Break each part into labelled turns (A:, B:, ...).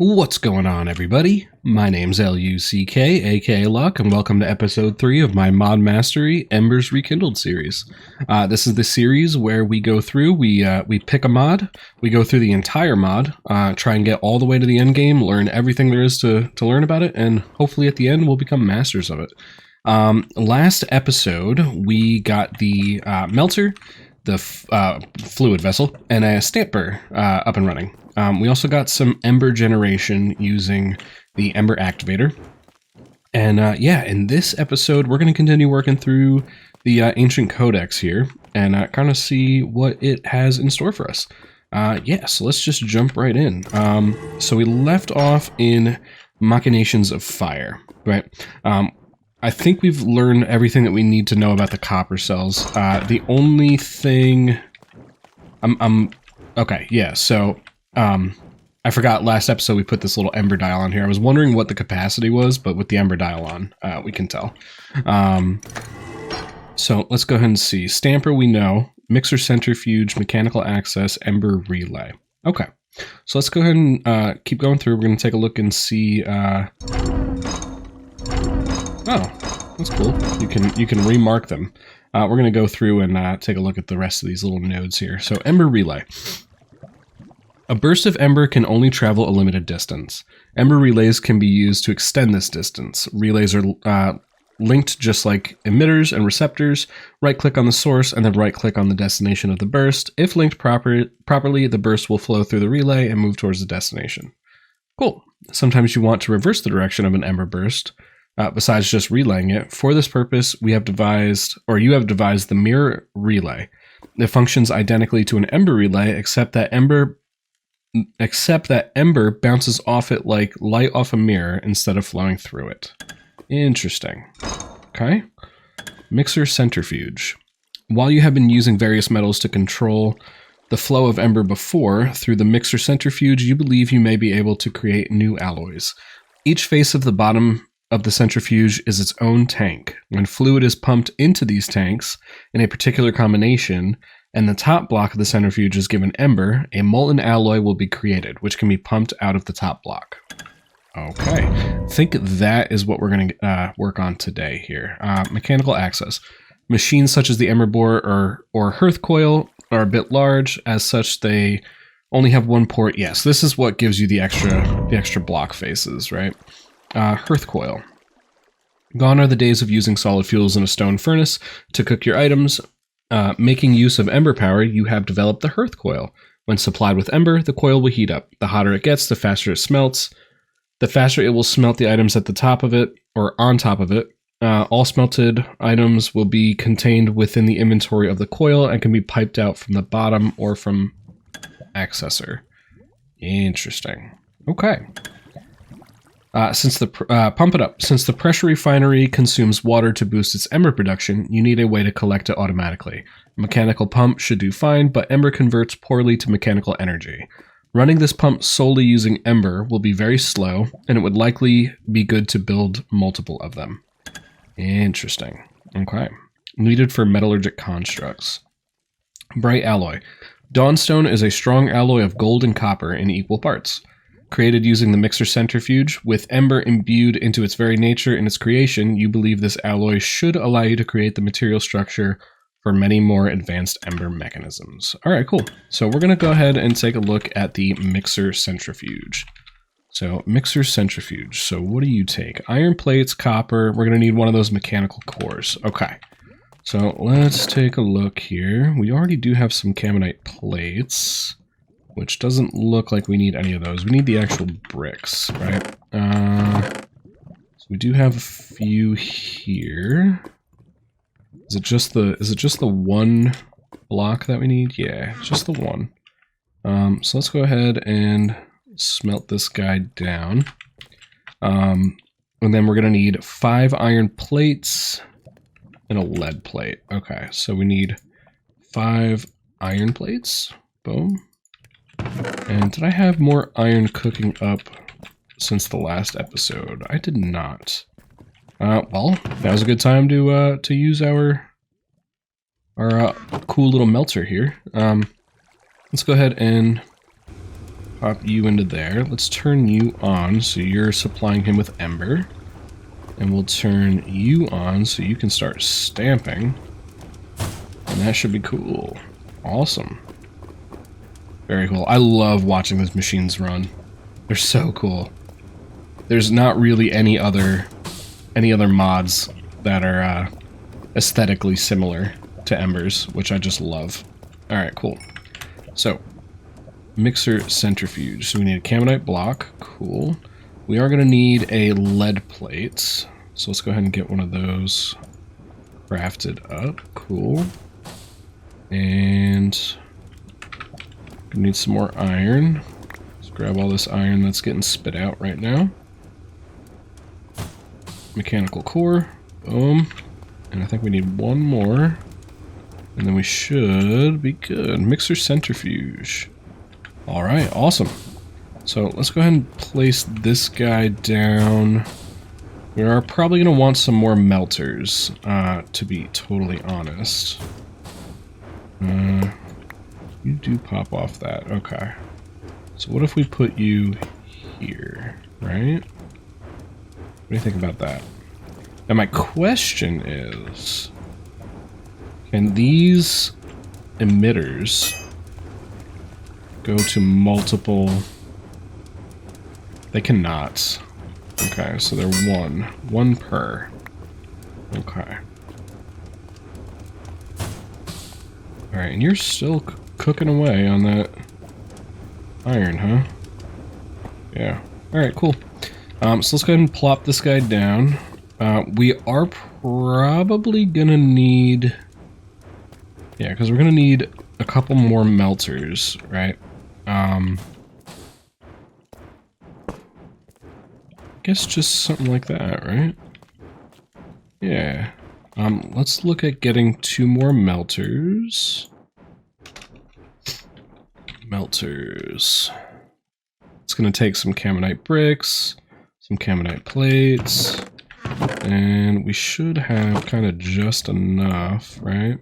A: What's going on, everybody? My name's LUCK, aka Luck, and welcome to episode 3 of my Mod Mastery Embers Rekindled series. This is the series where we go through, we pick a mod, we go through the entire mod, try and get all the way to the end game, learn everything there is to learn about it, and hopefully at the end we'll become masters of it. Last episode, we got the melter, the fluid vessel, and a stamper up and running. We also got some Ember generation using the Ember activator. And yeah, in this episode, we're going to continue working through the ancient codex here and kind of see what it has in store for us. Yeah, so let's just jump right in. So we left off in Machinations of Fire, right? I think we've learned everything that we need to know about the copper cells. The only thing... Okay, yeah, so... I forgot last episode we put this little Ember dial on here. I was wondering what the capacity was, but with the Ember dial on, we can tell. So let's go ahead and see. Stamper we know. Mixer Centrifuge, Mechanical Access, Ember Relay. Okay, so let's go ahead and keep going through. We're going to take a look and see... Oh, that's cool. You can remark them. We're going to go through and take a look at the rest of these little nodes here. So Ember Relay. A burst of Ember can only travel a limited distance. Ember relays can be used to extend this distance. Relays are linked just like emitters and receptors. Right-click on the source and then right-click on the destination of the burst. If linked properly, the burst will flow through the relay and move towards the destination. Cool. Sometimes you want to reverse the direction of an Ember burst, besides just relaying it. For this purpose, you have devised the mirror relay. It functions identically to an Ember relay, except that Ember bounces off it like light off a mirror instead of flowing through it. Interesting. Okay. Mixer Centrifuge. While you have been using various metals to control the flow of Ember before, through the Mixer Centrifuge, you believe you may be able to create new alloys. Each face of the bottom of the centrifuge is its own tank. When fluid is pumped into these tanks in a particular combination, and the top block of the centrifuge is given Ember, a molten alloy will be created, which can be pumped out of the top block. Okay, I think that is what we're going to work on today here. Mechanical access. Machines such as the Ember bore or hearth coil are a bit large. As such, they only have one port. Yes, this is what gives you the extra block faces, right? Hearth coil. Gone are the days of using solid fuels in a stone furnace to cook your items. Making use of Ember power, you have developed the hearth coil. When supplied with Ember, the coil will heat up. The hotter it gets, the faster it smelts. The faster it will smelt the items at the top of it, or on top of it. All smelted items will be contained within the inventory of the coil and can be piped out from the bottom or from accessor. Interesting. Okay. Pump it up. Since the pressure refinery consumes water to boost its Ember production, you need a way to collect it automatically. A mechanical pump should do fine, but Ember converts poorly to mechanical energy. Running this pump solely using Ember will be very slow, and it would likely be good to build multiple of them. Interesting. Okay. Needed for metallurgic constructs. Bright alloy. Dawnstone is a strong alloy of gold and copper in equal parts. Created using the Mixer Centrifuge, with Ember imbued into its very nature in its creation, you believe this alloy should allow you to create the material structure for many more advanced Ember mechanisms. Alright, cool. So we're going to go ahead and take a look at the Mixer Centrifuge. So, Mixer Centrifuge. So what do you take? Iron plates, copper. We're going to need one of those mechanical cores. Okay. So let's take a look here. We already do have some Caminite plates, which doesn't look like we need any of those. We need the actual bricks, right? So we do have a few here. Is it just the one block that we need? Yeah, just the one. So let's go ahead and smelt this guy down. And then we're gonna need 5 iron plates and a lead plate. Okay, so we need 5 iron plates. Boom. And did I have more iron cooking up since the last episode? I did not. Well, that was a good time to use our cool little melter here. Let's go ahead and Pop you into there. Let's turn you on so you're supplying him with Ember. And we'll turn you on so you can start stamping. And that should be cool. Awesome. Very cool. I love watching those machines run. They're so cool. There's not really any other mods that are aesthetically similar to Embers, which I just love. Alright, cool. So, mixer centrifuge. So we need a camonite block. Cool. We are going to need a lead plate. So let's go ahead and get one of those crafted up. Cool. And we need some more iron. Let's grab all this iron that's getting spit out right now. Mechanical core. Boom. And I think we need one more. And then we should be good. Mixer centrifuge. Alright, awesome. So let's go ahead and place this guy down. We are probably going to want some more melters, to be totally honest. You do pop off that. Okay. So what if we put you here, right? What do you think about that? Now my question is, can these emitters go to multiple... They cannot. Okay, so they're one per. Okay. Alright, and you're still cooking away on that iron, huh? Yeah. Alright, cool. So let's go ahead and plop this guy down. We are probably gonna need... Yeah, because we're gonna need a couple more melters, right? I guess just something like that, right? Yeah. Let's look at getting 2 more melters. Melters. It's gonna take some camonite bricks, some camonite plates, and we should have kind of just enough, right?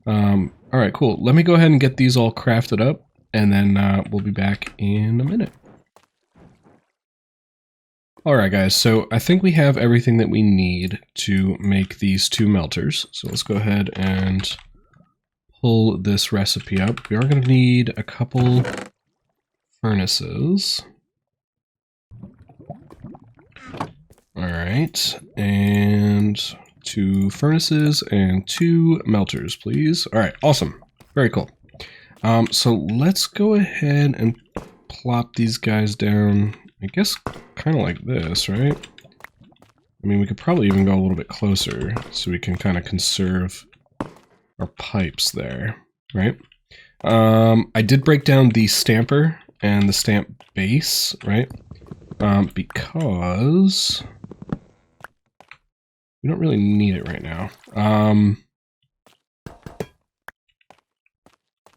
A: Alright, cool. Let me go ahead and get these all crafted up, and then we'll be back in a minute. Alright guys, so I think we have everything that we need to make these 2 melters. So let's go ahead and pull this recipe up. We are going to need a couple furnaces. Alright, and 2 furnaces and 2 melters, please. Alright, awesome. Very cool. So let's go ahead and plop these guys down, I guess kind of like this, right? I mean, we could probably even go a little bit closer so we can kind of conserve our pipes there, right? I did break down the stamper and the stamp base, right? Because we don't really need it right now. Can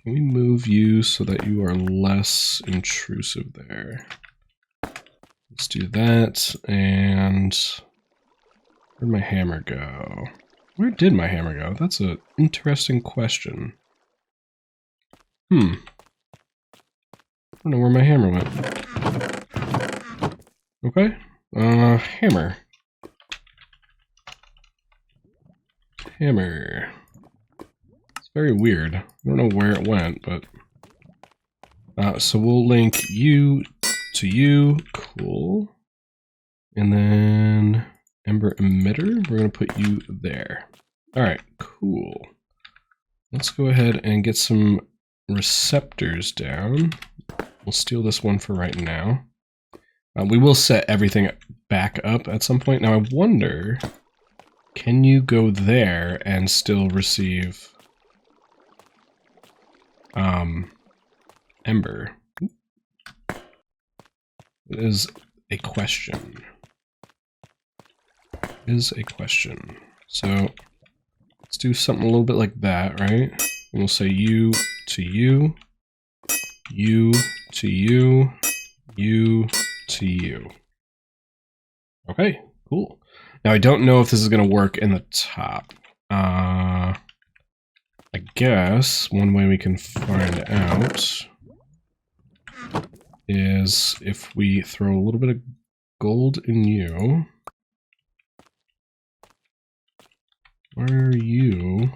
A: we move you so that you are less intrusive there? Let's do that, and where'd my hammer go? Where did my hammer go? That's an interesting question. I don't know where my hammer went. Okay, hammer. Hammer. It's very weird. I don't know where it went, but... so we'll link you to you. Cool. And then Ember emitter, we're going to put you there. Alright, cool. Let's go ahead and get some receptors down. We'll steal this one for right now. We will set everything back up at some point. Now I wonder, can you go there and still receive Ember? It is a question. So let's do something a little bit like that, right? And we'll say you to you, you to you, you to you. Okay, cool. Now I don't know if this is going to work in the top. I guess one way we can find out is if we throw a little bit of gold in you. Why are you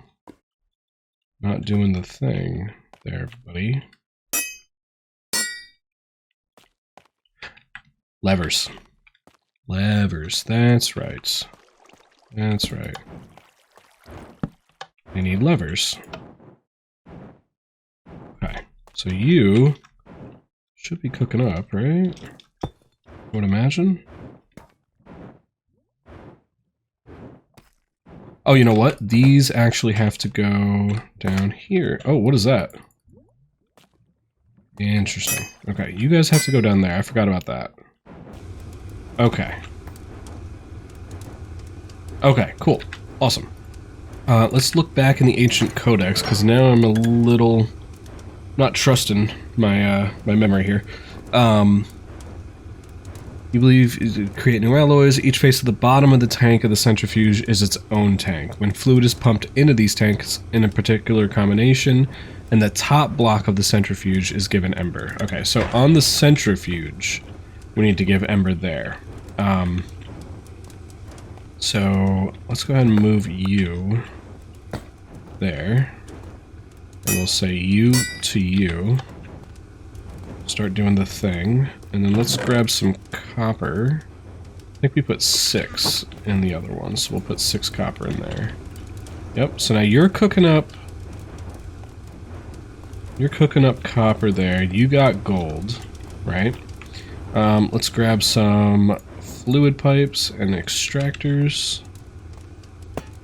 A: not doing the thing there, buddy? Levers. Levers, that's right. That's right. I need levers. Okay, so you should be cooking up, right? I would imagine. Oh, you know what? These actually have to go down here. Oh, what is that? Interesting. Okay, you guys have to go down there. I forgot about that. Okay. Okay, cool. Awesome. Let's look back in the ancient codex, because now I'm a little not trusting my my memory here. You believe create new alloys. Each face at the bottom of the tank of the centrifuge is its own tank. When fluid is pumped into these tanks in a particular combination, and the top block of the centrifuge is given Ember. Okay, so on the centrifuge, we need to give Ember there. So let's go ahead and move you there. And we'll say you to you. Start doing the thing. And then let's grab some copper. I think we put 6 in the other one, so we'll put 6 copper in there. Yep, so now you're cooking up... You're cooking up copper there. You got gold, right? Let's grab some fluid pipes and extractors.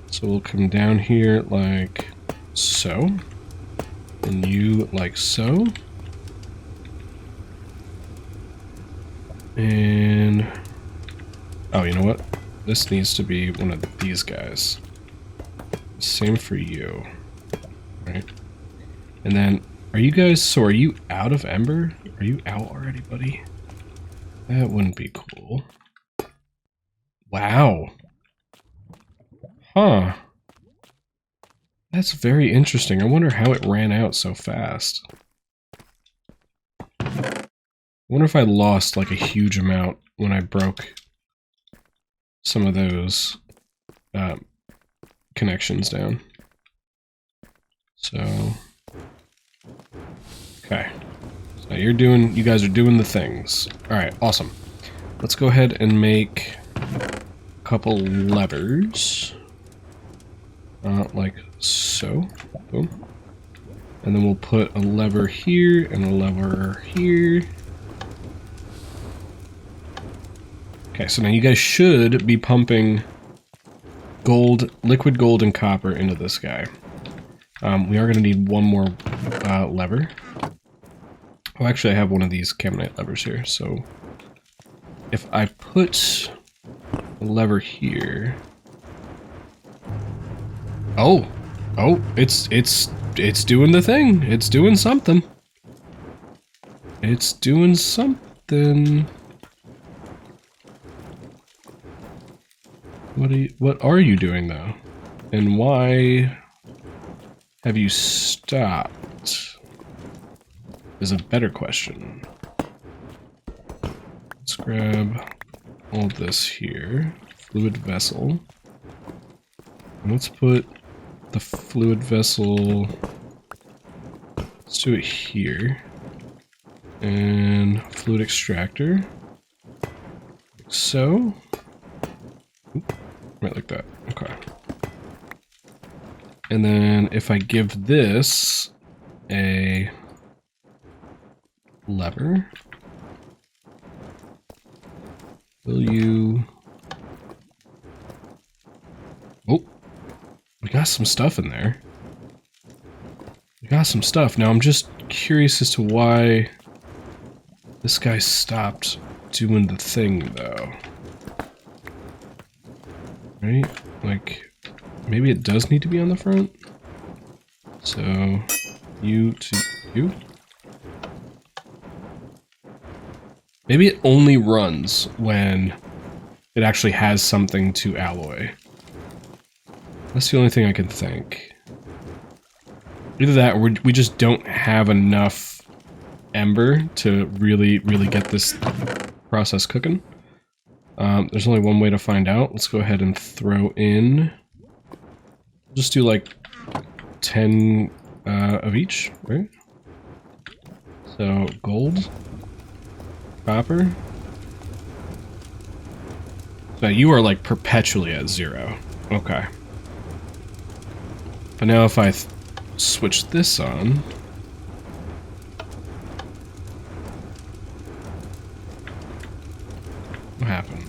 A: So we'll come down here like so. And you like so. And... oh, you know what? This needs to be one of these guys. Same for you. Right? And then, are you guys... so are you out of Ember? Are you out already, buddy? That wouldn't be cool. Wow. Huh. That's very interesting. I wonder how it ran out so fast. I wonder if I lost like a huge amount when I broke some of those connections down. So, okay. So you guys are doing the things. All right, awesome. Let's go ahead and make a couple levers, like so. Boom. And then we'll put a lever here and a lever here. Okay, so now you guys should be pumping gold, liquid gold and copper into this guy. We are going to need one more lever. Oh, actually, I have one of these camonite levers here, so if I put a lever here... oh, it's doing the thing. It's doing something. It's doing something. What are you doing though? And why have you stopped? Is a better question. Let's grab all this here. Fluid vessel. And let's put the fluid vessel... let's do it here. And fluid extractor. Like so. Oop, right like that. Okay. And then if I give this a lever, will you... oh, we got some stuff in there. We got some stuff. Now I'm just curious as to why this guy stopped doing the thing though. Right? Like, maybe it does need to be on the front? So, you to you? Maybe it only runs when it actually has something to alloy. That's the only thing I can think. Either that or we just don't have enough Ember to really get this process cooking. There's only one way to find out. Let's go ahead and throw in... Just do like 10 of each, right? So, gold, copper. So you are like perpetually at 0. Okay. But now if I switch this on... What happened?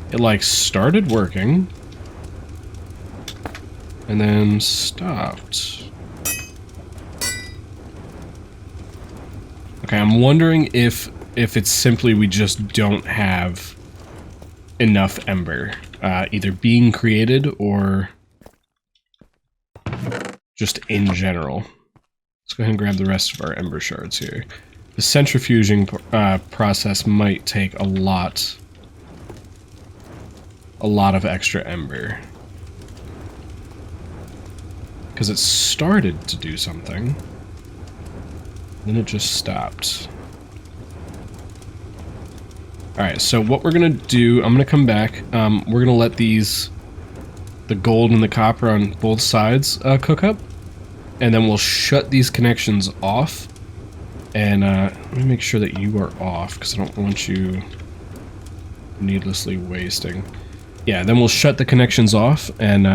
A: It like started working and then stopped. Okay, I'm wondering if it's simply we just don't have enough Ember, either being created or just in general. Let's go ahead and grab the rest of our Ember shards here. The centrifuging process might take a lot of extra Ember. Because it started to do something. Then it just stopped. Alright, so what we're gonna do, I'm gonna come back. We're gonna let the gold and the copper on both sides cook up. And then we'll shut these connections off. And let me make sure that you are off, because I don't want you needlessly wasting. Yeah, then we'll shut the connections off, and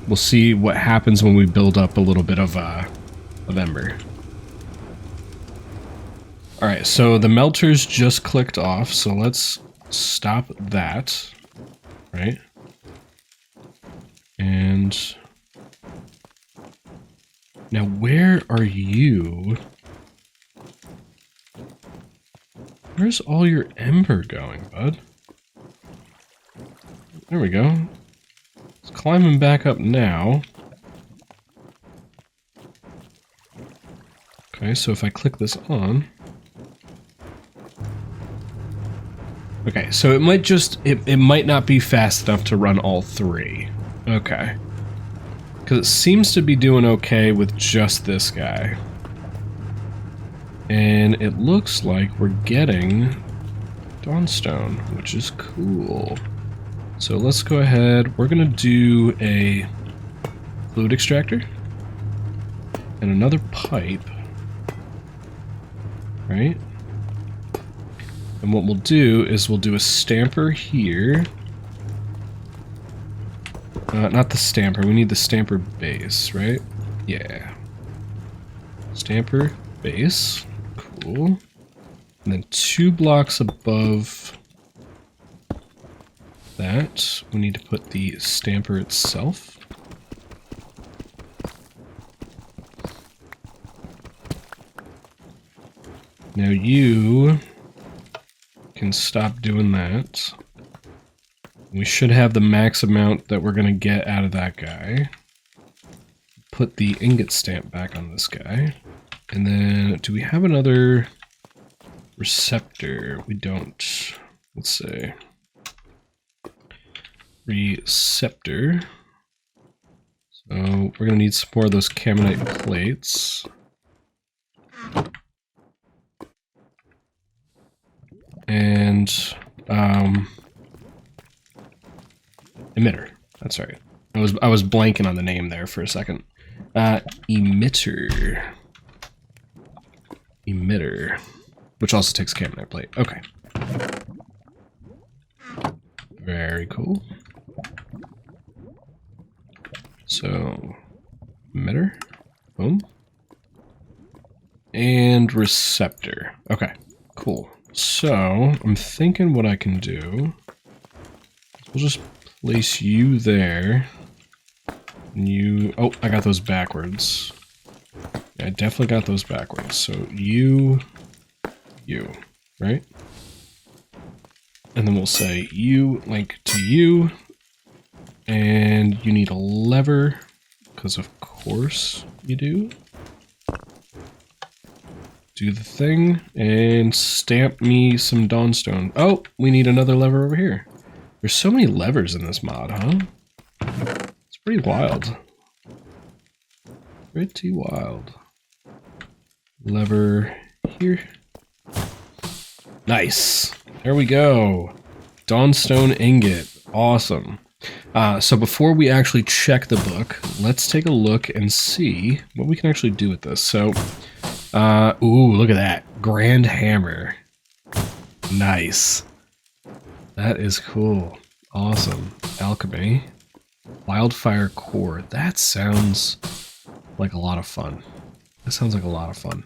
A: we'll see what happens when we build up a little bit of Ember. Alright, so the melters just clicked off, so let's stop that, right? And now where are you? Where's all your Ember going, bud? There we go. It's climbing back up now. Okay, so if I click this on... Okay, so it might just... It might not be fast enough to run all 3. Okay. Because it seems to be doing okay with just this guy. And it looks like we're getting Dawnstone, which is cool. So let's go ahead. We're going to do a fluid extractor and another pipe, right? And what we'll do is we'll do a stamper here. Not the stamper. We need the stamper base, right? Yeah. Stamper base. Cool. And then 2 blocks above that, we need to put the stamper itself. Now you can stop doing that. We should have the max amount that we're going to get out of that guy. Put the ingot stamp back on this guy. And then, do we have another receptor? We don't. Let's see. Receptor. So, we're going to need some more of those caminite plates. And, emitter. That's right. I was blanking on the name there for a second. Emitter. Emitter. Which also takes caminite plate. Okay. Very cool. So, emitter. Boom. And receptor. Okay, cool. So, I'm thinking what I can do. We'll just place you there. And you... Oh, I got those backwards. Yeah, I definitely got those backwards. So, you, right? And then we'll say you link to you. And you need a lever, because of course you do. Do the thing, and stamp me some Dawnstone. Oh, we need another lever over here. There's so many levers in this mod, huh? Pretty wild. Pretty wild. Lever here. Nice. There we go. Dawnstone ingot. Awesome. So before we actually check the book, let's take a look and see what we can actually do with this. So, ooh, look at that. Grand Hammer. Nice. That is cool. Awesome. Alchemy. Wildfire Core. That sounds like a lot of fun. That sounds like a lot of fun.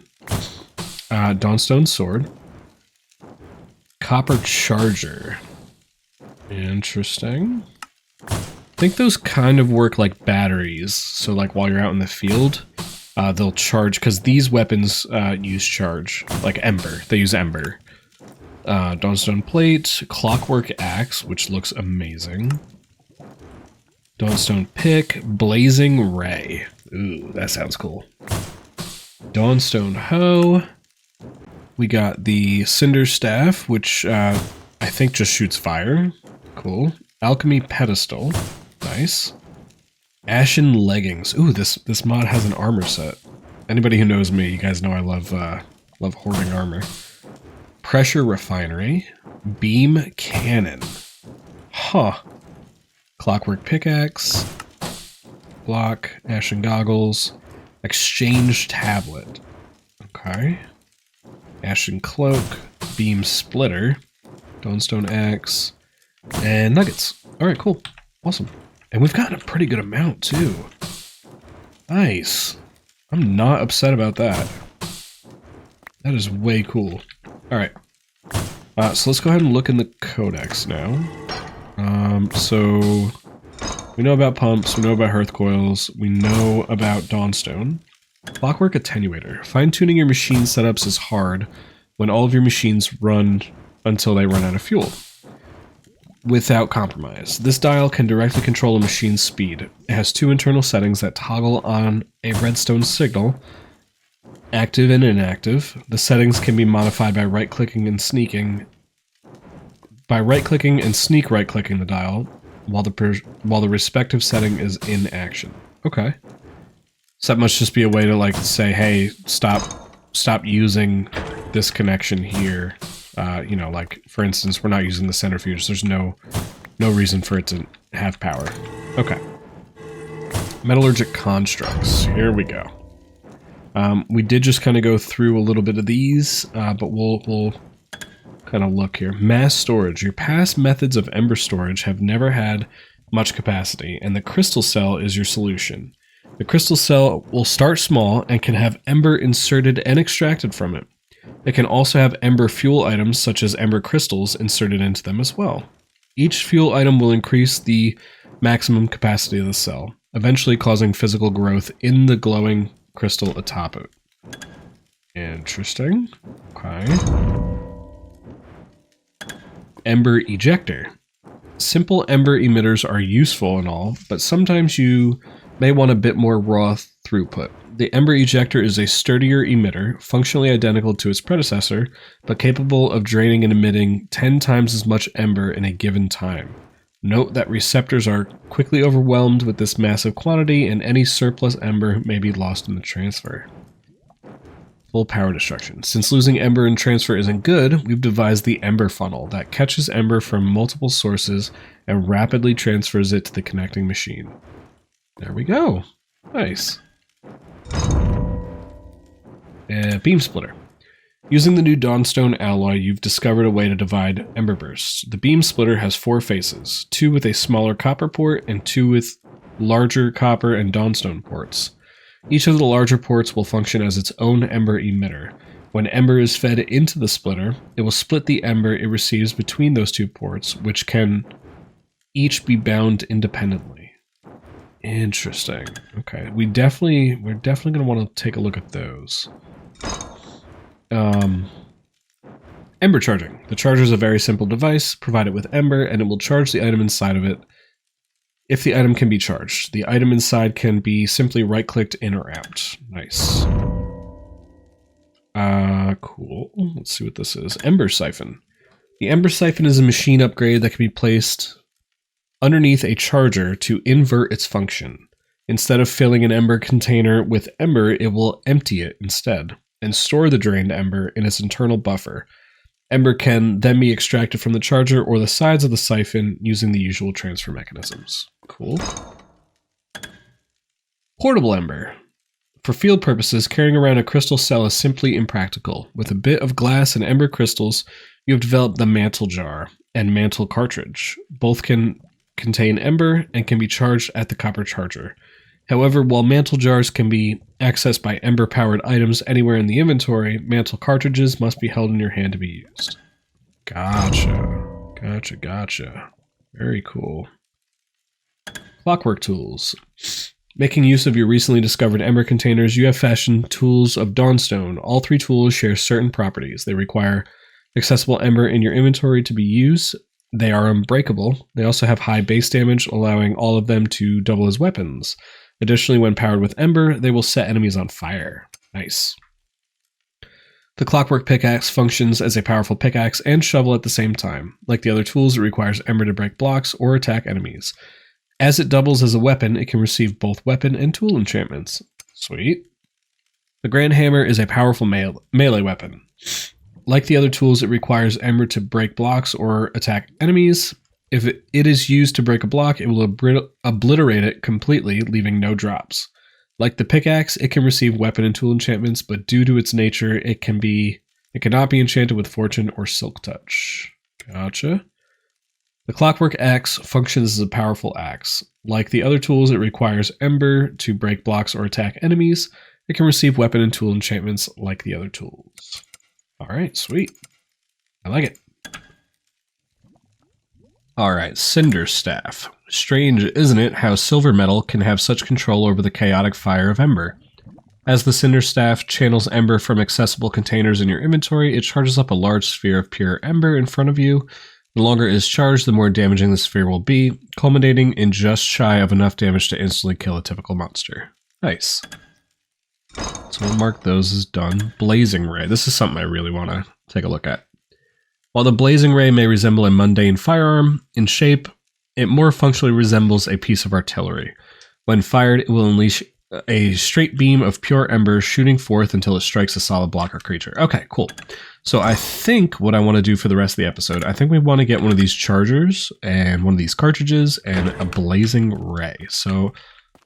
A: Dawnstone Sword. Copper Charger. Interesting. I think those kind of work like batteries. So like while you're out in the field, they'll charge, because these weapons use charge, like Ember. They use Ember. Dawnstone Plate, Clockwork Axe, which looks amazing. Dawnstone Pick, Blazing Ray. Ooh, that sounds cool. Dawnstone Hoe. We got the Cinder Staff, which I think just shoots fire. Cool. Alchemy Pedestal. Nice. Ashen Leggings. Ooh, this mod has an armor set. Anybody who knows me, you guys know I love hoarding armor. Pressure Refinery. Beam Cannon. Huh. Clockwork Pickaxe. Block. Ashen Goggles. Exchange Tablet. Okay. Ashen Cloak. Beam Splitter. Dawnstone Axe. And Nuggets. Alright, cool. Awesome. And we've gotten a pretty good amount, too. Nice. I'm not upset about that. That is way cool. Alright. So let's go ahead and look in the codex now. So we know about pumps, we know about hearth coils, we know about Dawnstone. Clockwork Attenuator. Fine-tuning your machine setups is hard when all of your machines run until they run out of fuel. Without compromise. This dial can directly control a machine's speed. It has two internal settings that toggle on a redstone signal, active and inactive. The settings can be modified by right-clicking and sneaking. By right-clicking and sneak right-clicking the dial, while the respective setting is in action. Okay. So that must just be a way to like say, hey, stop using this connection here. You know, like for instance, we're not using the centrifuge. There's no reason for it to have power. Okay. Metallurgic constructs. Here we go. We did just kind of go through a little bit of these, but we'll kind of look here. Mass storage. Your past methods of Ember storage have never had much capacity, and the crystal cell is your solution. The crystal cell will start small and can have Ember inserted and extracted from it. It can also have Ember fuel items such as Ember crystals inserted into them as well. Each fuel item will increase the maximum capacity of the cell, eventually causing physical growth in the glowing crystal atop it. Interesting. Okay. Ember ejector. Simple Ember emitters are useful and all, but sometimes you may want a bit more raw throughput. The Ember ejector is a sturdier emitter, functionally identical to its predecessor, but capable of draining and emitting 10 times as much Ember in a given time. Note that receptors are quickly overwhelmed with this massive quantity, and any surplus Ember may be lost in the transfer. Full power destruction. Since losing Ember in transfer isn't good, we've devised the Ember funnel that catches Ember from multiple sources and rapidly transfers it to the connecting machine. There we go. Nice. Beam splitter. Using the new Dawnstone alloy, you've discovered a way to divide Ember bursts. The beam splitter has 4 faces, 2 with a smaller copper port and 2 with larger copper and Dawnstone ports. Each of the larger ports will function as its own Ember emitter. When Ember is fed into the splitter, it will split the Ember it receives between those 2 ports, which can each be bound independently. Interesting. Okay, we're definitely going to want to take a look at those. Ember charging. The charger is a very simple device. Provide it with Ember, and it will charge the item inside of it if the item can be charged. The item inside can be simply right-clicked in or out. Nice. Cool. Let's see what this is. Ember Siphon. The Ember Siphon is a machine upgrade that can be placed underneath a charger to invert its function. Instead of filling an Ember container with Ember, it will empty it instead and store the drained Ember in its internal buffer. Ember can then be extracted from the charger or the sides of the siphon using the usual transfer mechanisms. Cool. Portable Ember. For field purposes, carrying around a crystal cell is simply impractical. With a bit of glass and Ember crystals, you have developed the Mantle Jar and Mantle Cartridge. Both can contain Ember and can be charged at the copper charger. However, while Mantle Jars can be accessed by Ember-powered items anywhere in the inventory, Mantle Cartridges must be held in your hand to be used. Gotcha. Very cool. Clockwork tools. Making use of your recently discovered Ember containers, you have fashioned tools of Dawnstone. All 3 tools share certain properties. They require accessible Ember in your inventory to be used. They are unbreakable. They also have high base damage, allowing all of them to double as weapons. Additionally, when powered with Ember, they will set enemies on fire. Nice. The Clockwork Pickaxe functions as a powerful pickaxe and shovel at the same time. Like the other tools, it requires Ember to break blocks or attack enemies. As it doubles as a weapon, it can receive both weapon and tool enchantments. Sweet. The Grand Hammer is a powerful melee weapon. Like the other tools, it requires Ember to break blocks or attack enemies. If it is used to break a block, it will obliterate it completely, leaving no drops. Like the pickaxe, it can receive weapon and tool enchantments, but due to its nature, it cannot be enchanted with Fortune or Silk Touch. Gotcha. The Clockwork Axe functions as a powerful axe. Like the other tools, it requires Ember to break blocks or attack enemies. It can receive weapon and tool enchantments like the other tools. Alright, sweet. I like it. Alright, Cinder Staff. Strange, isn't it, how silver metal can have such control over the chaotic fire of Ember? As the Cinder Staff channels Ember from accessible containers in your inventory, it charges up a large sphere of pure Ember in front of you. The longer it is charged, the more damaging the sphere will be, culminating in just shy of enough damage to instantly kill a typical monster. Nice. So we'll mark those as done. Blazing Ray. This is something I really want to take a look at. While the Blazing Ray may resemble a mundane firearm, in shape, it more functionally resembles a piece of artillery. When fired, it will unleash a straight beam of pure Ember shooting forth until it strikes a solid block or creature. Okay, cool. So I think what I want to do for the rest of the episode, I think we want to get one of these chargers and one of these cartridges and a Blazing Ray. So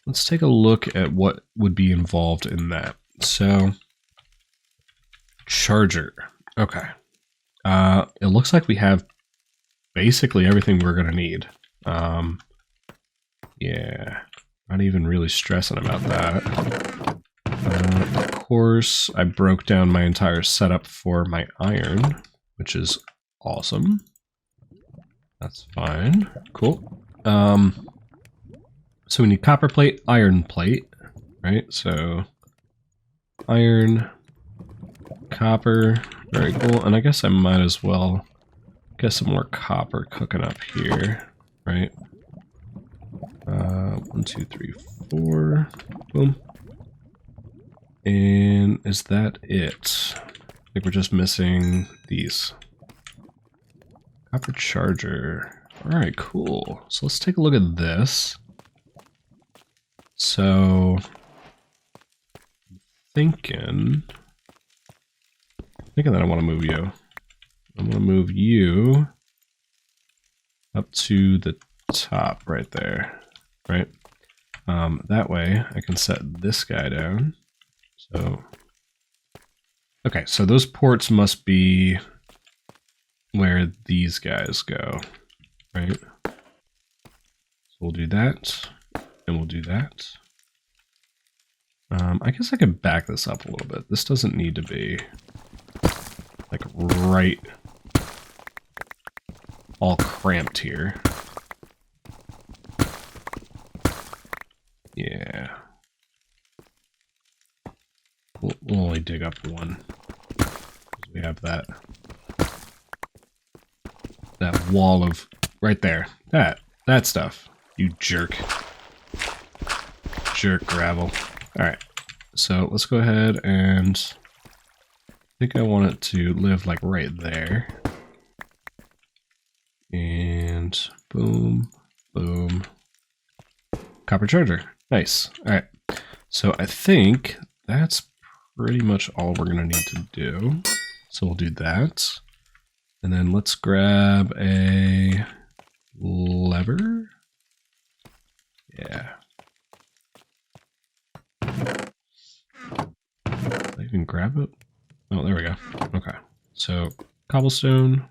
A: let's take a look at what would be involved in that. So, charger. Okay. It looks like we have basically everything we're going to need. Yeah, not even really stressing about that. Of course, I broke down my entire setup for my iron, which is awesome. That's fine. Cool. So we need copper plate, iron plate, right? So iron, copper, very cool. And I guess I might as well get some more copper cooking up here, right? 1, 2, 3, 4. Boom. And is that it? I think we're just missing these. Copper charger. Alright, cool. So let's take a look at this. So, thinking that I want to move you. I'm going to move you up to the top right there, right? That way I can set this guy down. So, okay, so those ports must be where these guys go, right? So we'll do that, and we'll do that. I guess I could back this up a little bit. This doesn't need to be like right all cramped here. Yeah. We'll only dig up one. We have that wall of right there. That stuff. You jerk. Jerk gravel. Alright. So let's go ahead and I think I want it to live like right there. And boom, Boom. Copper charger. Nice. All right. So I think that's pretty much all we're going to need to do. So we'll do that. And then let's grab a lever. Yeah. Did I even grab it? Oh, there we go. Okay. So cobblestone,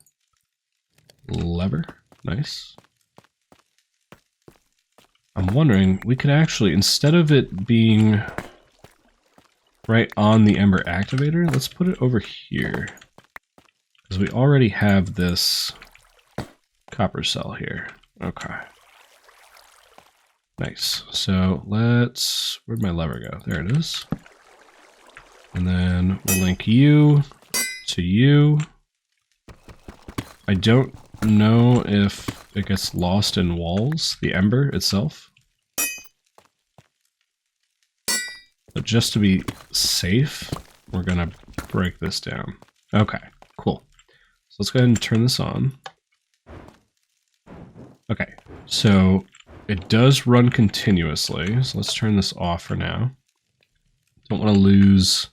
A: lever. Nice. I'm wondering, we could actually, instead of it being right on the Ember activator, let's put it over here. Because we already have this copper cell here. Okay. Nice. So let's, where'd my lever go? There it is. And then we'll link you to you. I don't know if it gets lost in walls, the Ember itself. But just to be safe, we're gonna break this down. Okay, cool. So let's go ahead and turn this on. Okay, so it does run continuously, so let's turn this off for now. Don't want to lose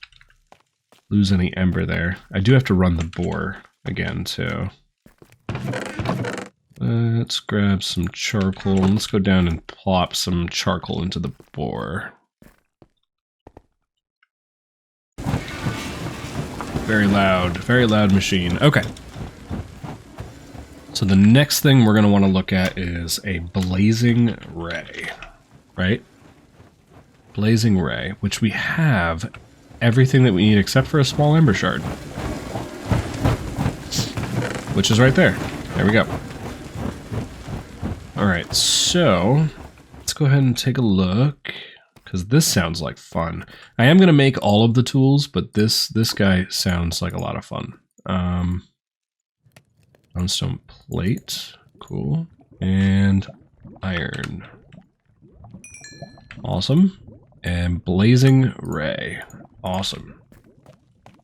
A: any Ember there. I do have to run the bore again, too. Let's grab some charcoal, and let's go down and plop some charcoal into the bore. Very loud machine. Okay. So the next thing we're going to want to look at is a blazing ray, right? Blazing ray, which we have everything that we need except for a small ember shard. Which is right there. There we go. Alright, so let's go ahead and take a look, because this sounds like fun. I am going to make all of the tools, but this guy sounds like a lot of fun. Dawnstone plate, cool, and iron. Awesome. And blazing ray. Awesome.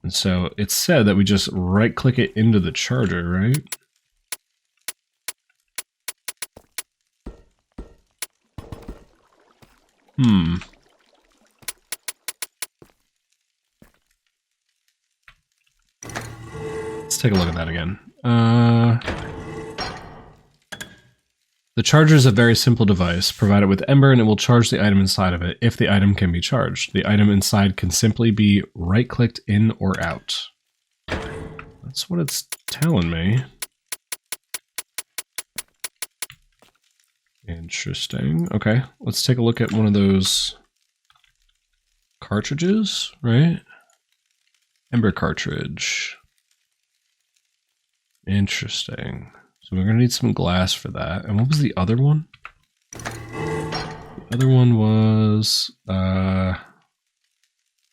A: And so it said that we just right click it into the charger, right? Let's take a look at that again. The charger is a very simple device. Provide it with Ember and it will charge the item inside of it if the item can be charged. The item inside can simply be right-clicked in or out. That's what it's telling me. Interesting. Okay, let's take a look at one of those cartridges, right? Ember cartridge. Interesting. So we're gonna need some glass for that. And what was the other one? The other one was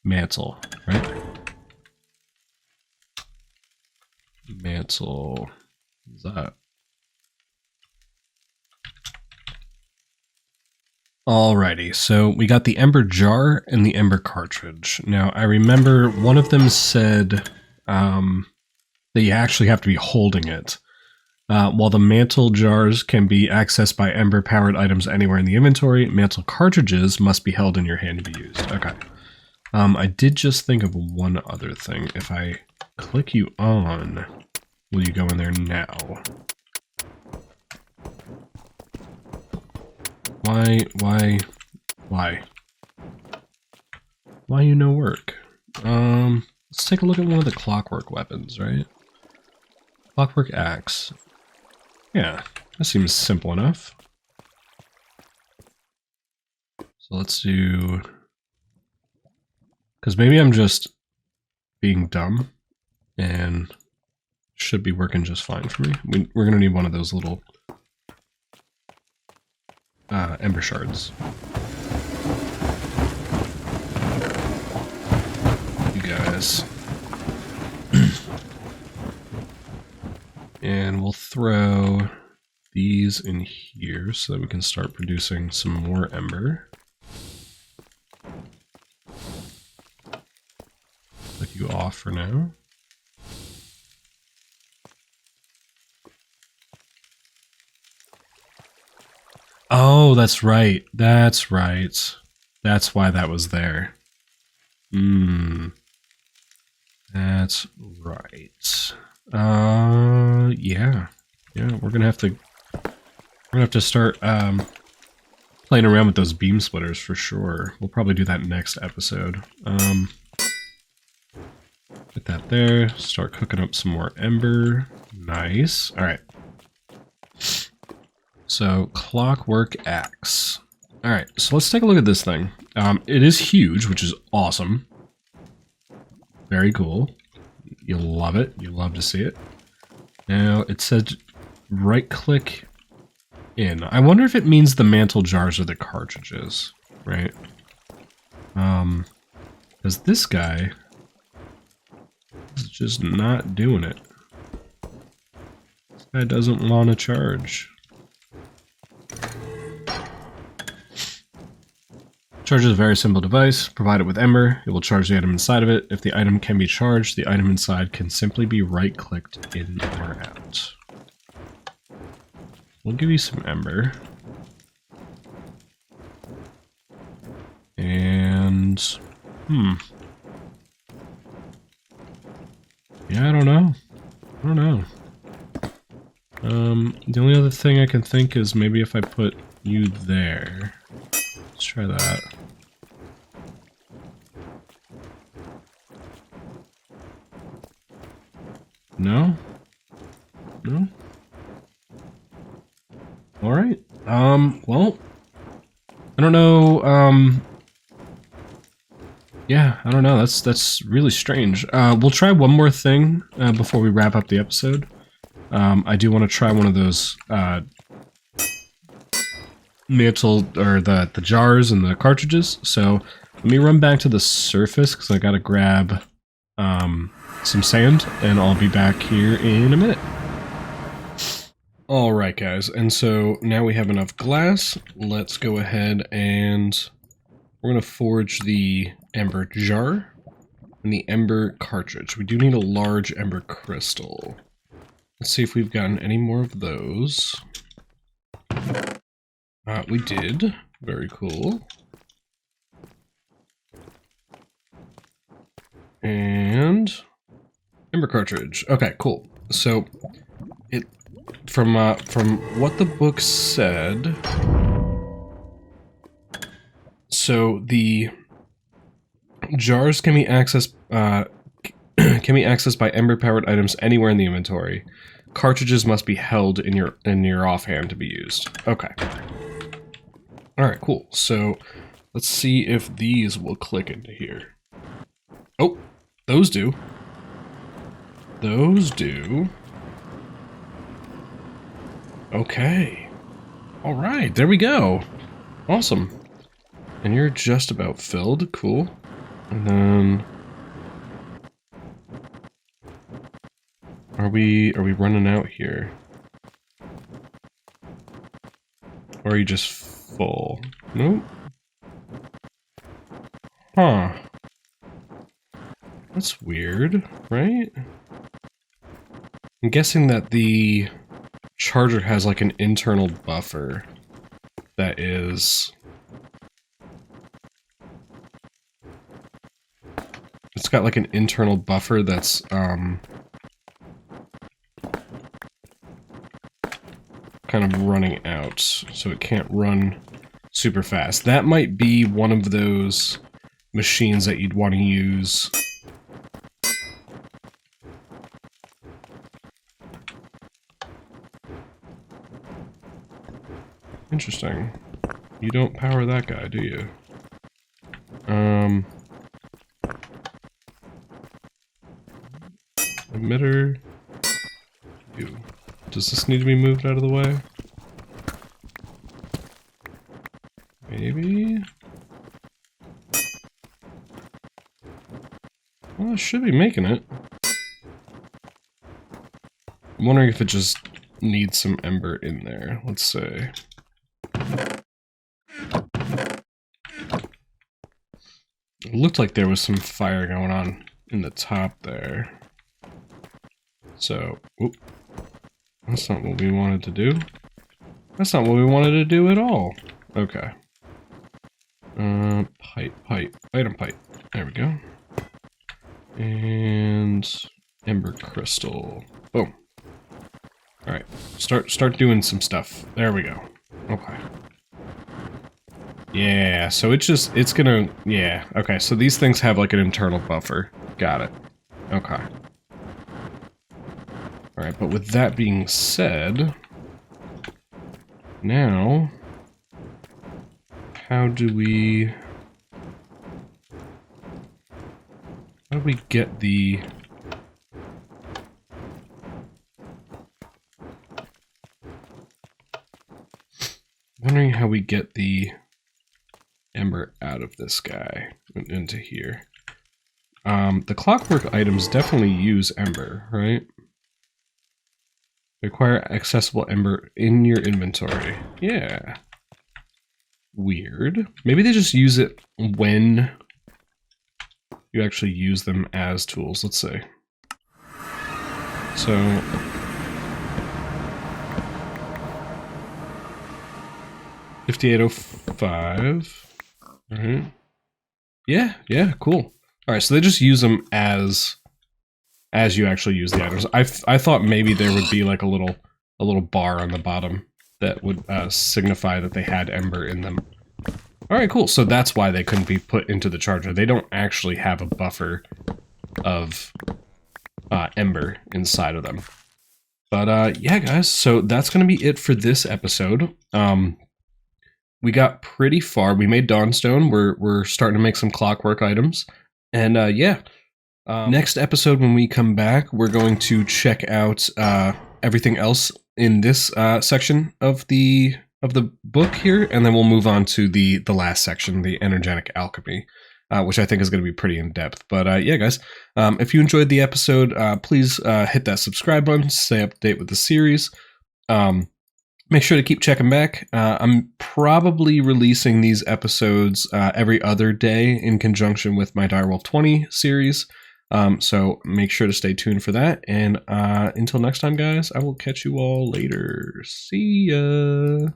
A: mantle, right? Mantle. What is that? Alrighty, so we got the Ember jar and the Ember cartridge. Now, I remember one of them said that you actually have to be holding it. While the mantle jars can be accessed by Ember-powered items anywhere in the inventory, mantle cartridges must be held in your hand to be used. Okay. I did just think of one other thing. If I click you on, will you go in there now? Why you no work? Let's take a look at one of the clockwork weapons, right? Clockwork axe. Yeah, that seems simple enough. So let's do... Because maybe I'm just being dumb and should be working just fine for me. We're going to need one of those little ember shards. You guys. And we'll throw these in here so that we can start producing some more ember. Click you off for now. Oh, that's right. That's right. That's why that was there. That's right. Yeah. Yeah, we're gonna have to start playing around with those beam splitters for sure. We'll probably do that next episode. Get that there. Start cooking up some more ember. Nice. All right. So clockwork axe. All right. So let's take a look at this thing. It is huge, which is awesome. Very cool. You'll love it. You'll love to see it. Now it says right-click in. I wonder if it means the mantle jars are the cartridges, right? Because this guy is just not doing it. This guy doesn't want to charge. Charge is a very simple device. Provide it with Ember. It will charge the item inside of it. If the item can be charged, the item inside can simply be right-clicked in or out. We'll give you some Ember. And... yeah, I don't know. I don't know. The only other thing I can think is maybe if I put you there. Let's try that. No? No? Alright. Well, I don't know, yeah, I don't know, that's really strange. We'll try one more thing, before we wrap up the episode. I do want to try one of those, mantle, or the jars and the cartridges, so let me run back to the surface, because I gotta grab, some sand, and I'll be back here in a minute. Alright guys, and so now we have enough glass. Let's go ahead and we're going to forge the ember jar and the ember cartridge. We do need a large ember crystal. Let's see if we've gotten any more of those. We did. Very cool. And ember cartridge. Okay, cool. So it from what the book said, so the jars can be accessed by ember-powered items anywhere in the inventory. Cartridges must be held in your offhand to be used. Okay. All right, cool. So let's see if these will click into here. Oh, those do. Those do. Okay. All right, there we go. Awesome. And you're just about filled. Cool. And then are we running out here? Or are you just full? Nope. Huh. That's weird, right? I'm guessing that the charger has like an internal buffer that is... It's got like an internal buffer that's kind of running out, so it can't run super fast. That might be one of those machines that you'd want to use. Interesting. You don't power that guy, do you? Emitter. You. Does this need to be moved out of the way? Maybe? Well, I should be making it. I'm wondering if it just needs some ember in there. Let's see. It looked like there was some fire going on in the top there. So, oop. That's not what we wanted to do. That's not what we wanted to do at all. Okay. Pipe. Item pipe. There we go. And Ember crystal. Boom. Alright. Start doing some stuff. There we go. Okay. Yeah, so it's gonna, yeah. Okay, so these things have like an internal buffer. Got it. Okay. Alright, but with that being said, now, how do we get the... wondering how we get the Ember out of this guy and into here. The clockwork items definitely use Ember, right? Require accessible Ember in your inventory. Yeah. Weird. Maybe they just use it when you actually use them as tools. Let's see. So... $58.05. Alright. Yeah, cool. Alright, so they just use them as you actually use the items. I thought maybe there would be like a little bar on the bottom that would signify that they had Ember in them. Alright, cool. So that's why they couldn't be put into the charger. They don't actually have a buffer of Ember inside of them. But yeah, guys, so that's going to be it for this episode. We got pretty far. We made Dawnstone. We're starting to make some clockwork items. And yeah, next episode when we come back, we're going to check out everything else in this section of the book here, and then we'll move on to the last section, the energetic alchemy, which I think is going to be pretty in depth. But yeah, guys, if you enjoyed the episode, please hit that subscribe button, stay up to date with the series. Make sure to keep checking back. I'm probably releasing these episodes every other day in conjunction with my Direwolf 20 series. So make sure to stay tuned for that. And until next time, guys, I will catch you all later. See ya.